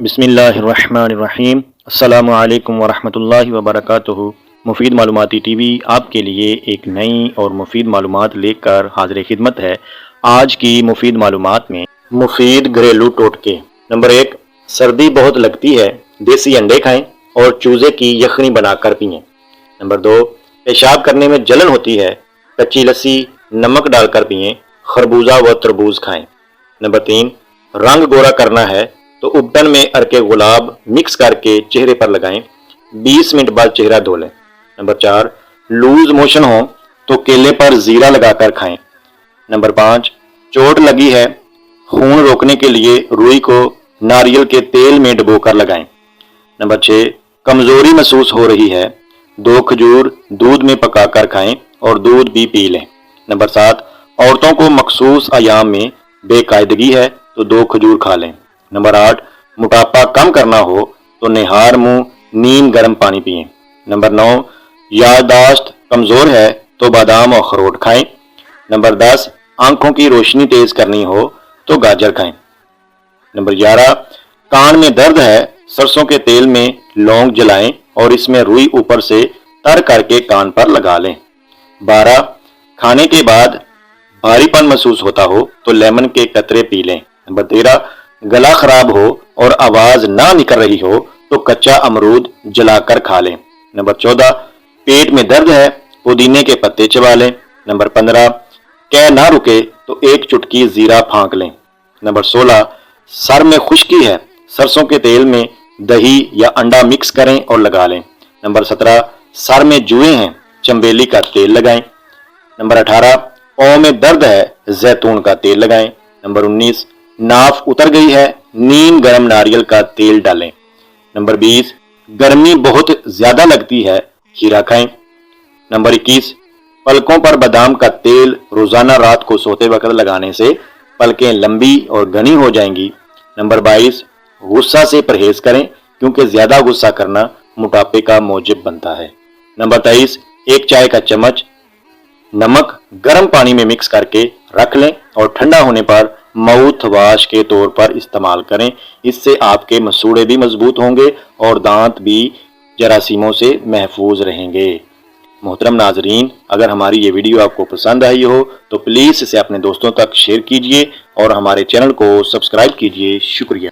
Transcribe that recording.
بسم اللہ الرحمن الرحیم۔ السلام علیکم ورحمۃ اللہ وبرکاتہ۔ مفید معلوماتی ٹی وی آپ کے لیے ایک نئی اور مفید معلومات لے کر حاضر خدمت ہے۔ آج کی مفید معلومات میں مفید گھریلو ٹوٹکے۔ نمبر 1، سردی بہت لگتی ہے، دیسی انڈے کھائیں اور چوزے کی یخنی بنا کر پئیں۔ نمبر 2، پیشاب کرنے میں جلن ہوتی ہے، کچی لسی نمک ڈال کر پئیں، خربوزہ و تربوز کھائیں۔ نمبر 3، رنگ گورا کرنا ہے تو ابٹن میں ارک گلاب مکس کر کے چہرے پر لگائیں، 20 منٹ بعد چہرہ دھو لیں۔ نمبر 4، لوز موشن ہو تو کیلے پر زیرہ لگا کر کھائیں۔ نمبر 5، چوٹ لگی ہے، خون روکنے کے لیے روئی کو ناریل کے تیل میں ڈبو کر لگائیں۔ نمبر 6، کمزوری محسوس ہو رہی ہے، 2 کھجور دودھ میں پکا کر کھائیں اور دودھ بھی پی لیں۔ نمبر 7، عورتوں کو مخصوص ایام میں بے قاعدگی ہے تو 2 کھجور کھا لیں۔ نمبر 8، موٹاپا کم کرنا ہو تو نہار منہ نیم گرم پانی پئیں۔ نمبر 9، یادداشت کمزور ہے تو بادام اور اخروٹ کھائیں۔ نمبر 10، آنکھوں کی روشنی تیز کرنی ہو تو گاجر کھائیں۔ نمبر 11، کان میں درد ہے، سرسوں کے تیل میں لونگ جلائیں اور اس میں روئی اوپر سے تر کر کے کان پر لگا لیں۔ 12، کھانے کے بعد بھاری پن محسوس ہوتا ہو تو لیمن کے قطرے پی لیں۔ نمبر 13، گلا خراب ہو اور آواز نہ نکل رہی ہو تو کچا امرود جلا کر کھا لیں۔ نمبر 14، پیٹ میں درد ہے، پودینے کے پتے چبا لیں۔ نمبر 15، قے نہ رکے تو 1 چٹکی زیرہ پھانک لیں۔ نمبر 16، سر میں خشکی ہے، سرسوں کے تیل میں دہی یا انڈا مکس کریں اور لگا لیں۔ نمبر 17، سر میں جوئیں ہیں، چنبیلی کا تیل لگائیں۔ نمبر 18، پاؤں میں درد ہے، زیتون کا تیل لگائیں۔ نمبر 19، ناف اتر گئی ہے، نیم گرم ناریل کا تیل ڈالیں۔ نمبر 20، گرمی بہت زیادہ لگتی ہے، کھیرا کھائیں۔ نمبر 21، پلکوں پر بادام کا تیل روزانہ رات کو سوتے وقت لگانے سے پلکیں لمبی اور گھنی ہو جائیں گی۔ نمبر 22، غصہ سے پرہیز کریں کیونکہ زیادہ غصہ کرنا موٹاپے کا موجب بنتا ہے۔ نمبر 23، 1 چائے کا چمچ نمک گرم پانی میں مکس کر کے رکھ لیں اور ٹھنڈا ہونے پر ماؤتھ واش کے طور پر استعمال کریں۔ اس سے آپ کے مسوڑے بھی مضبوط ہوں گے اور دانت بھی جراثیموں سے محفوظ رہیں گے۔ محترم ناظرین، اگر ہماری یہ ویڈیو آپ کو پسند آئی ہو تو پلیز اسے اپنے دوستوں تک شیئر کیجئے اور ہمارے چینل کو سبسکرائب کیجئے۔ شکریہ۔